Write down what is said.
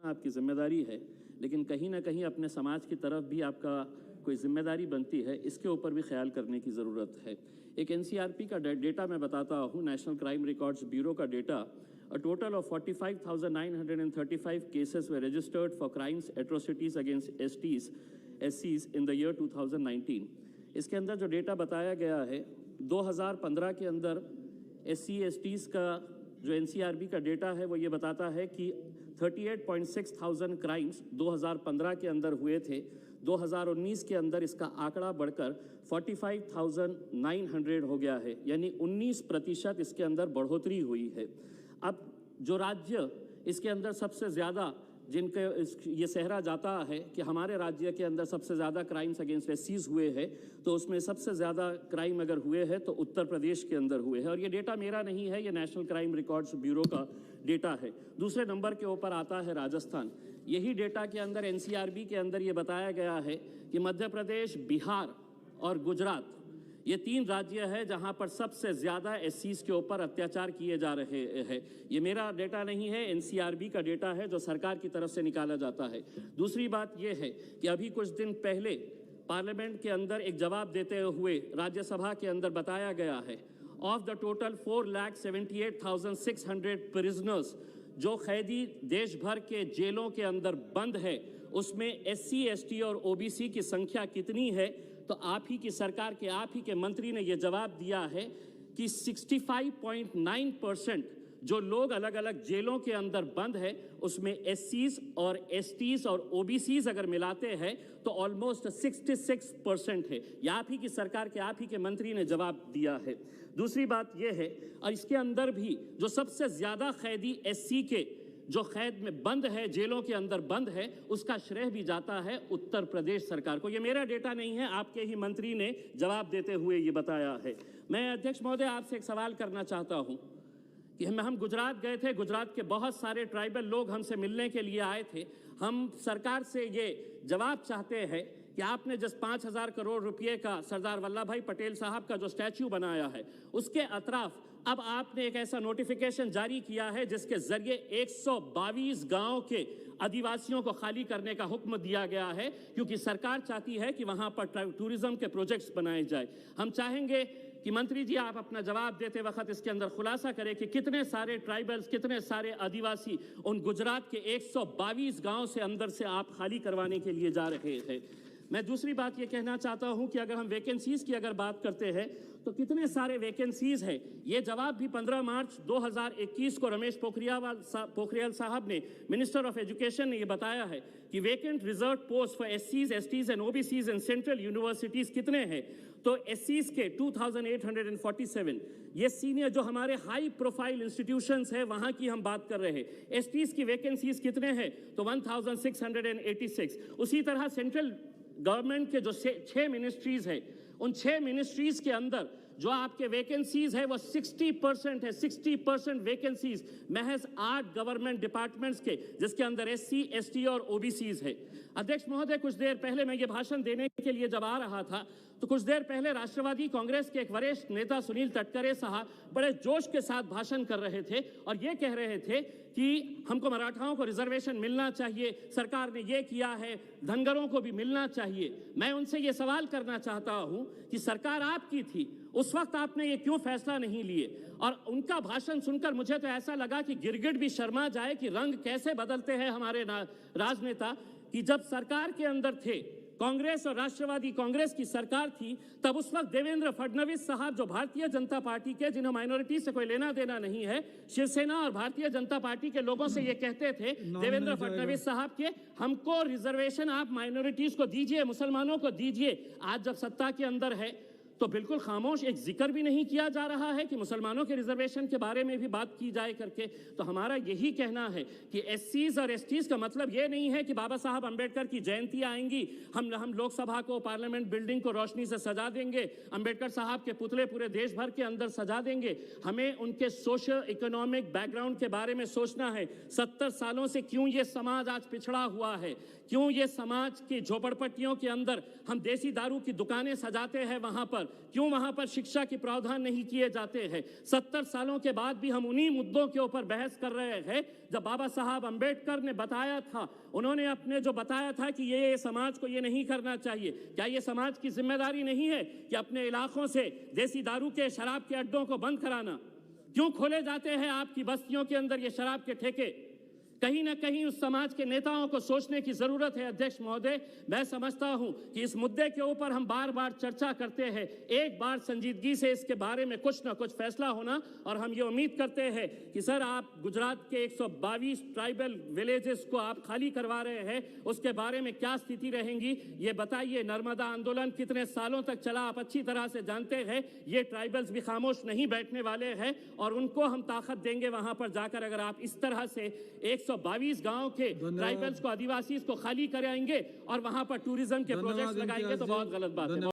आपकी जिम्मेदारी है, लेकिन कहीं ना कहीं अपने समाज की तरफ भी आपका कोई जिम्मेदारी बनती है, इसके ऊपर भी ख्याल करने की ज़रूरत है। एक एनसीआरपी का डेटा मैं बताता हूँ, नेशनल क्राइम रिकॉर्ड्स ब्यूरो का data. A total of 45,935 cases were registered for crimes atrocities against एससीज इन द ईयर 2019। इसके अंदर जो डेटा बताया गया है, 2015 के अंदर SC/STs का जो एनसीआरबी का डेटा है वो ये बताता है कि 38.6 थाउजेंड क्राइम्स 2015 के अंदर हुए थे। 2019 के अंदर इसका आंकड़ा बढ़कर 45,900 हो गया है, यानी 19% इसके अंदर बढ़ोतरी हुई है। अब जो राज्य इसके अंदर सबसे ज़्यादा जिनके ये सहरा जाता है कि हमारे राज्य के अंदर सबसे ज़्यादा क्राइम्स अगेंस्ट एससीज हुए हैं, तो उसमें सबसे ज़्यादा क्राइम अगर हुए हैं तो उत्तर प्रदेश के अंदर हुए हैं। और ये डेटा मेरा नहीं है, ये नेशनल क्राइम रिकॉर्ड्स ब्यूरो का डेटा है। दूसरे नंबर के ऊपर आता है राजस्थान। यही डेटा के अंदर एनसीआरबी के अंदर ये बताया गया है कि मध्य प्रदेश, बिहार और गुजरात, ये 3 राज्य है जहां पर सबसे ज़्यादा एससीज के ऊपर अत्याचार किए जा रहे हैं। ये मेरा डेटा नहीं है, एनसीआरबी का डेटा है जो सरकार की तरफ से निकाला जाता है। दूसरी बात ये है कि अभी कुछ दिन पहले पार्लियामेंट के अंदर एक जवाब देते हुए राज्यसभा के अंदर बताया गया है, ऑफ द टोटल 4,78,600 प्रिजनर्स जो कैदी देश भर के जेलों के अंदर बंद है, उसमें SC, ST और OBC की संख्या कितनी है? तो आप ही की सरकार के, आप ही के मंत्री ने यह जवाब दिया है कि 65.9% जो लोग अलग अलग जेलों के अंदर बंद है, उसमें SCs और STs और OBCs अगर मिलाते हैं तो ऑलमोस्ट 66% है। यह आप ही की सरकार के, आप ही के मंत्री ने जवाब दिया है। दूसरी बात यह है, और इसके अंदर भी जो सबसे ज़्यादा कैदी SC के जो कैद में बंद है, जेलों के अंदर बंद है, उसका श्रेय भी जाता है उत्तर प्रदेश सरकार को। ये मेरा डेटा नहीं है, आपके ही मंत्री ने जवाब देते हुए ये बताया है। मैं अध्यक्ष महोदय आपसे एक सवाल करना चाहता हूं कि हम गुजरात गए थे, गुजरात के बहुत सारे ट्राइबल लोग हमसे मिलने के लिए आए थे। हम सरकार से ये जवाब चाहते हैं कि आपने जिस 5,000 करोड़ रुपए का सरदार वल्लभ भाई पटेल साहब का जो स्टैच्यू बनाया है, उसके अतराफ अब आपने एक ऐसा नोटिफिकेशन जारी किया है जिसके जरिए 122 गांव के आदिवासियों को खाली करने का हुक्म दिया गया है, क्योंकि सरकार चाहती है कि वहां पर टूरिज्म के प्रोजेक्ट्स बनाए जाए। हम चाहेंगे कि मंत्री जी आप अपना जवाब देते वक्त इसके अंदर खुलासा करें कि कितने सारे ट्राइबल्स, कितने सारे आदिवासी उन गुजरात के 122 गांव से अंदर से आप खाली करवाने के लिए जा रहे थे। मैं दूसरी बात ये कहना चाहता हूं कि अगर हम वैकेंसीज की अगर बात करते हैं तो कितने सारे वैकेंसीज है। ये जवाब भी 15 मार्च 2021 को रमेश पोखरियाल साहब ने, मिनिस्टर ऑफ एजुकेशन ने ये बताया है कि vacant reserve post for SCs, STs and OBCs in central universities कितने हैं। तो SCs के 2,847, ये सीनियर जो हमारे हाई प्रोफाइल इंस्टीट्यूशंस है वहां की हम बात कर रहे हैं। STs की वैकेंसीज कितने हैं तो 1,686। उसी तरह सेंट्रल गवर्नमेंट के जो 6 मिनिस्ट्रीज है, उन 6 मिनिस्ट्रीज के अंदर जो आपके वैकेंसीज है वो 60% है। 60% वैकेंसीज महज 8 गवर्नमेंट डिपार्टमेंट्स के, जिसके अंदर SC, ST और OBCs है। अध्यक्ष महोदय, कुछ देर पहले मैं ये भाषण देने के लिए जब आ रहा था तो कुछ देर पहले राष्ट्रवादी कांग्रेस के एक वरिष्ठ नेता सुनील तटकरे साहब बड़े जोश के साथ भाषण कर रहे थे और ये कह रहे थे कि हमको मराठाओं को रिजर्वेशन मिलना चाहिए, सरकार ने ये किया है, धनगरों को भी मिलना चाहिए। मैं उनसे ये सवाल करना चाहता हूं कि सरकार आपकी थी, उस वक्त आपने ये क्यों फैसला नहीं लिए? और उनका भाषण सुनकर मुझे तो ऐसा लगा कि गिरगिट भी शर्मा जाए कि रंग कैसे बदलते हैं हमारे राजनेता, कि जब सरकार के अंदर थे, कांग्रेस और राष्ट्रवादी कांग्रेस की सरकार थी, तब उस वक्त देवेंद्र फडणवीस साहब जो भारतीय जनता पार्टी के, जिन्हें माइनॉरिटी से कोई लेना देना नहीं है, शिवसेना और भारतीय जनता पार्टी के लोगों से ये कहते थे, देवेंद्र फडणवीस साहब के, हमको रिजर्वेशन आप माइनॉरिटीज को दीजिए, मुसलमानों को दीजिए। आज जब सत्ता के अंदर है तो बिल्कुल खामोश, एक जिक्र भी नहीं किया जा रहा है कि मुसलमानों के रिजर्वेशन के बारे में भी बात की जाए करके। तो हमारा यही कहना है कि SCs और STs का मतलब ये नहीं है कि बाबा साहब अंबेडकर की जयंती आएंगी, हम लोकसभा को, पार्लियामेंट बिल्डिंग को रोशनी से सजा देंगे, अंबेडकर साहब के पुतले पूरे देश भर के अंदर सजा देंगे। हमें उनके सोशल इकोनॉमिक बैकग्राउंड के बारे में सोचना है। 70 सालों से क्यों ये समाज आज पिछड़ा हुआ है, क्यों ये समाज की झोपड़पट्टियों के अंदर हम देसी दारू की दुकानें सजाते हैं वहां पर, क्यों वहां पर शिक्षा के प्रावधान नहीं किए जाते हैं? 70 सालों के बाद भी हम उन्हीं मुद्दों के ऊपर बहस कर रहे हैं। जब बाबा साहब अंबेडकर ने बताया था, उन्होंने अपने जो बताया था कि ये समाज को ये नहीं करना चाहिए, क्या ये समाज की जिम्मेदारी नहीं है कि अपने इलाकों से देसी दारू के, शराब के अड्डों को बंद कराना? क्यों खोले जाते हैं आपकी बस्तियों के अंदर ये शराब के ठेके? कहीं ना कहीं उस समाज के नेताओं को सोचने की जरूरत है। अध्यक्ष महोदय, मैं समझता हूं कि इस मुद्दे के ऊपर हम बार बार चर्चा करते हैं, एक बार संजीदगी से इसके बारे में कुछ ना कुछ फैसला होना, और हम ये उम्मीद करते हैं कि सर, आप गुजरात के 122 ट्राइबल विलेजेस को आप खाली करवा रहे हैं, उसके बारे में क्या स्थिति रहेंगी ये बताइए। नर्मदा आंदोलन कितने सालों तक चला, आप अच्छी तरह से जानते हैं। ये ट्राइबल्स भी खामोश नहीं बैठने वाले हैं और उनको हम ताकत देंगे वहां पर जाकर। अगर आप इस तरह से 122 गांव के ट्राइबल्स को, आदिवासी को खाली कराएंगे और वहां पर टूरिज्म के प्रोजेक्ट्स लगाएंगे तो बहुत गलत बात है।